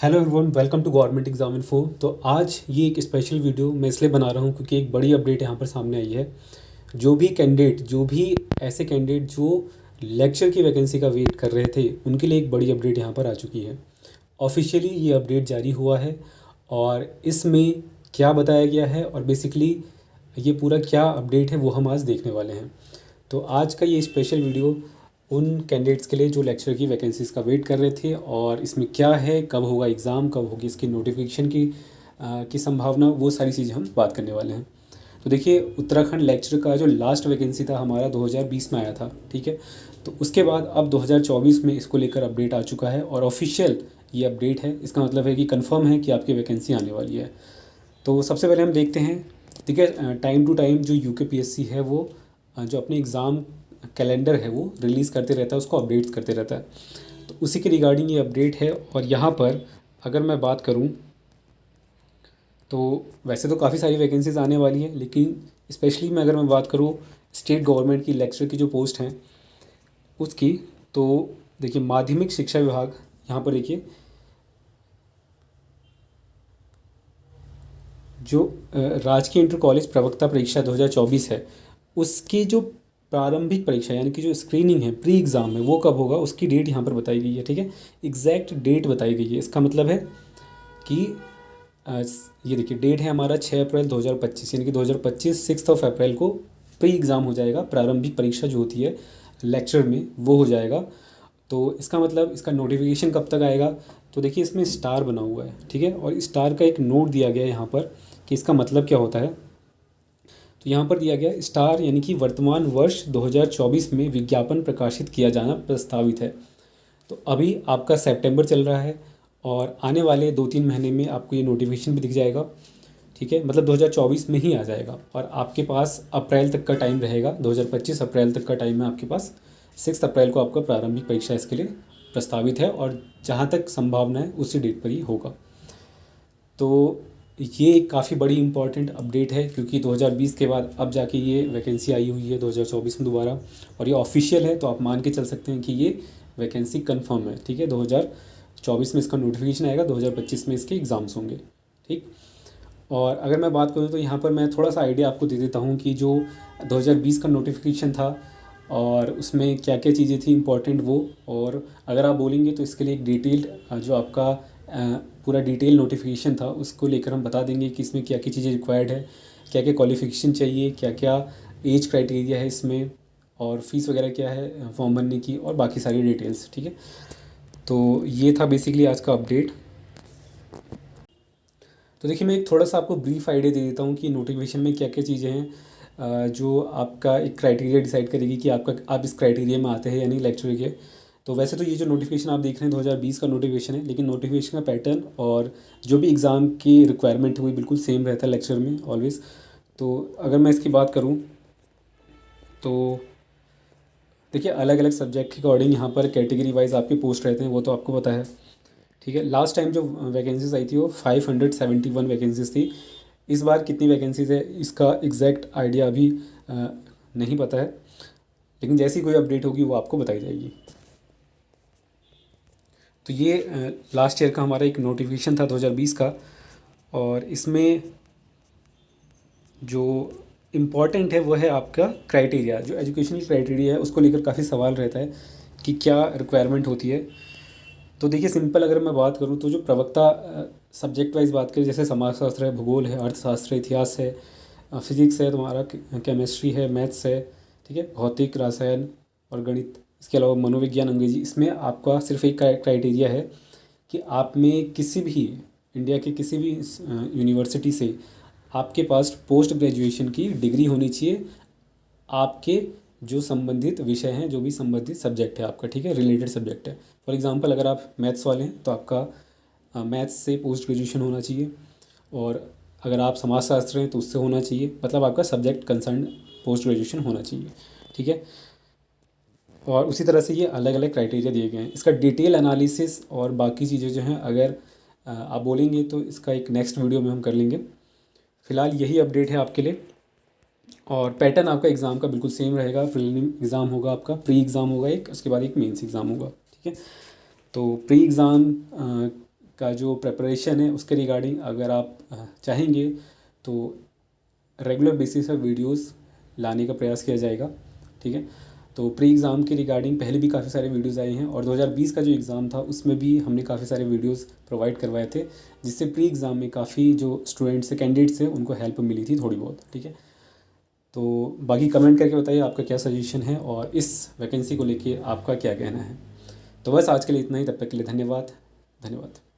Hello everyone, welcome to government exam info. तो आज ये एक स्पेशल वीडियो मैं इसलिए बना रहा हूँ क्योंकि एक बड़ी अपडेट यहाँ पर सामने आई है। जो भी ऐसे कैंडिडेट जो लेक्चर की वैकेंसी का वेट कर रहे थे, उनके लिए एक बड़ी अपडेट यहाँ पर आ चुकी है। ऑफिशियली ये अपडेट जारी हुआ है और इसमें क्या बताया गया है और बेसिकली ये पूरा क्या अपडेट है वो हम आज देखने वाले हैं। तो आज का ये स्पेशल वीडियो उन कैंडिडेट्स के लिए जो लेक्चर की वैकेंसीज़ का वेट कर रहे थे और इसमें क्या है, कब होगा एग्ज़ाम, कब होगी इसकी नोटिफिकेशन की संभावना, वो सारी चीज़ें हम बात करने वाले हैं। तो देखिए, उत्तराखंड लेक्चर का जो लास्ट वैकेंसी था हमारा 2020 में आया था, ठीक है। तो उसके बाद अब 2024 में इसको लेकर अपडेट आ चुका है और ऑफिशियल ये अपडेट है। इसका मतलब है कि कंफर्म है कि आपकी वैकेंसी आने वाली है। तो सबसे पहले हम देखते हैं, ठीक है। टाइम टू टाइम जो यूकेपीएससी है वो जो अपने एग्ज़ाम कैलेंडर है वो रिलीज़ करते रहता है, उसको अपडेट्स करते रहता है। तो उसी के रिगार्डिंग ये अपडेट है। और यहाँ पर अगर मैं बात करूँ तो वैसे तो काफ़ी सारी वैकेंसीज़ आने वाली है, लेकिन स्पेशली मैं अगर मैं बात करूँ स्टेट गवर्नमेंट की लेक्चर की जो पोस्ट हैं उसकी, तो देखिए माध्यमिक शिक्षा विभाग, यहाँ पर देखिए जो राजकीय इंटर कॉलेज प्रवक्ता परीक्षा 2024 है, उसकी जो प्रारंभिक परीक्षा यानी कि जो स्क्रीनिंग है, प्री एग्ज़ाम है, वो कब होगा उसकी डेट यहाँ पर बताई गई है, ठीक है। एग्जैक्ट डेट बताई गई है। इसका मतलब है कि ये देखिए डेट है हमारा 6 अप्रैल 2025, यानी कि 2025 6 अप्रैल को प्री एग्ज़ाम हो जाएगा। प्रारंभिक परीक्षा जो होती है लेक्चर में वो हो जाएगा। तो इसका मतलब इसका नोटिफिकेशन कब तक आएगा, तो देखिए इसमें स्टार बना हुआ है, ठीक है। और स्टार का एक नोट दिया गया है यहाँ पर कि इसका मतलब क्या होता है। तो यहाँ पर दिया गया स्टार यानी कि वर्तमान वर्ष 2024 में विज्ञापन प्रकाशित किया जाना प्रस्तावित है। तो अभी आपका सितंबर चल रहा है और आने वाले 2-3 महीने में आपको ये नोटिफिकेशन भी दिख जाएगा, ठीक है। मतलब 2024 में ही आ जाएगा और आपके पास अप्रैल तक का टाइम रहेगा। 2025 अप्रैल तक का टाइम है आपके पास। 6 अप्रैल को आपका प्रारंभिक परीक्षा इसके लिए प्रस्तावित है और जहाँ तक संभावना है उसी डेट पर ही होगा। तो ये काफ़ी बड़ी इम्पॉर्टेंट अपडेट है क्योंकि 2020 के बाद अब जाके ये वैकेंसी आई हुई है 2024 में दोबारा, और ये ऑफिशियल है। तो आप मान के चल सकते हैं कि ये वैकेंसी कंफर्म है, ठीक है। 2024 में इसका नोटिफिकेशन आएगा, 2025 में इसके एग्ज़ाम्स होंगे, ठीक। और अगर मैं बात करूँ तो यहाँ पर मैं थोड़ा सा आइडिया आपको दे देता हूँ कि जो 2020 का नोटिफिकेशन था और उसमें क्या क्या चीज़ें थी इम्पोर्टेंट वो। और अगर आप बोलेंगे तो इसके लिए एक डिटेल्ड जो आपका पूरा डिटेल नोटिफिकेशन था उसको लेकर हम बता देंगे कि इसमें क्या क्या चीज़ें रिक्वायर्ड है, क्या क्या क्वालिफ़िकेशन चाहिए, क्या क्या एज क्राइटेरिया है इसमें, और फीस वगैरह क्या है फॉर्म भरने की, और बाकी सारी डिटेल्स, ठीक है। तो ये था बेसिकली आज का अपडेट। तो देखिए मैं एक थोड़ा सा आपको ब्रीफ आइडिया दे देता हूँ कि नोटिफिकेशन में क्या क्या चीज़ें हैं जो आपका एक क्राइटेरिया डिसाइड करेगी कि आप इस क्राइटेरिया में आते हैं यानी लेक्चर के। तो वैसे तो ये जो नोटिफिकेशन आप देख रहे हैं 2020 का नोटिफिकेशन है, लेकिन नोटिफिकेशन का पैटर्न और जो भी एग्ज़ाम की रिक्वायरमेंट है वो बिल्कुल सेम रहता है लेक्चर में ऑलवेज़। तो अगर मैं इसकी बात करूँ तो देखिए अलग अलग सब्जेक्ट के अकॉर्डिंग यहाँ पर कैटेगरी वाइज आपके पोस्ट रहते हैं, वो तो आपको पता है, ठीक है। लास्ट टाइम जो वैकेंसीज आई थी वो 571 वैकेंसीज थी। इस बार कितनी वैकेंसीज है इसका एग्जैक्ट आइडिया अभी नहीं पता है, लेकिन जैसी कोई अपडेट होगी वो आपको बताई जाएगी। तो ये लास्ट ईयर का हमारा एक नोटिफिकेशन था 2020 का, और इसमें जो इम्पॉर्टेंट है वो है आपका क्राइटेरिया। जो एजुकेशनल क्राइटेरिया है उसको लेकर काफ़ी सवाल रहता है कि क्या रिक्वायरमेंट होती है। तो देखिए सिंपल अगर मैं बात करूँ तो जो प्रवक्ता सब्जेक्ट वाइज बात करें, जैसे समाजशास्त्र है, भूगोल है, अर्थशास्त्र, इतिहास है, फिजिक्स है, तुम्हारा केमिस्ट्री है, मैथ्स है, ठीक है, भौतिक, रसायन और गणित, इसके अलावा मनोविज्ञान, अंग्रेजी, इसमें आपका सिर्फ एक क्राइटेरिया है कि आप में किसी भी इंडिया के किसी भी यूनिवर्सिटी से आपके पास पोस्ट ग्रेजुएशन की डिग्री होनी चाहिए आपके जो संबंधित विषय हैं, जो भी संबंधित सब्जेक्ट है आपका, ठीक है, रिलेटेड सब्जेक्ट है। फॉर एग्जांपल अगर आप मैथ्स वाले हैं तो आपका मैथ्स से पोस्ट ग्रेजुएशन होना चाहिए, और अगर आप समाजशास्त्र हैं तो उससे होना चाहिए, मतलब आपका सब्जेक्ट कंसर्न पोस्ट ग्रेजुएशन होना चाहिए, ठीक है। और उसी तरह से ये अलग अलग क्राइटेरिया दिए गए हैं। इसका डिटेल एनालिसिस और बाकी चीज़ें जो हैं अगर आप बोलेंगे तो इसका एक नेक्स्ट वीडियो में हम कर लेंगे। फ़िलहाल यही अपडेट है आपके लिए। और पैटर्न आपका एग्ज़ाम का बिल्कुल सेम रहेगा। प्रीलिम एग्ज़ाम होगा आपका, प्री एग्ज़ाम होगा एक, उसके बाद एक मेंस एग्ज़ाम होगा, ठीक है। तो प्री एग्ज़ाम का जो प्रिपरेशन है उसके रिगार्डिंग अगर आप चाहेंगे तो रेगुलर बेसिस पर वीडियोस लाने का प्रयास किया जाएगा, ठीक है। तो प्री एग्ज़ाम के रिगार्डिंग पहले भी काफ़ी सारे वीडियोस आए हैं और 2020 का जो एग्ज़ाम था उसमें भी हमने काफ़ी सारे वीडियोस प्रोवाइड करवाए थे, जिससे प्री एग्ज़ाम में काफ़ी जो स्टूडेंट्स हैं, कैंडिडेट्स हैं, उनको हेल्प मिली थी थोड़ी बहुत, ठीक है। तो बाकी कमेंट करके बताइए आपका क्या सजेशन है और इस वैकेंसी को लेके आपका क्या कहना है। तो बस आज के लिए इतना ही, तब तक के लिए धन्यवाद। धन्यवाद।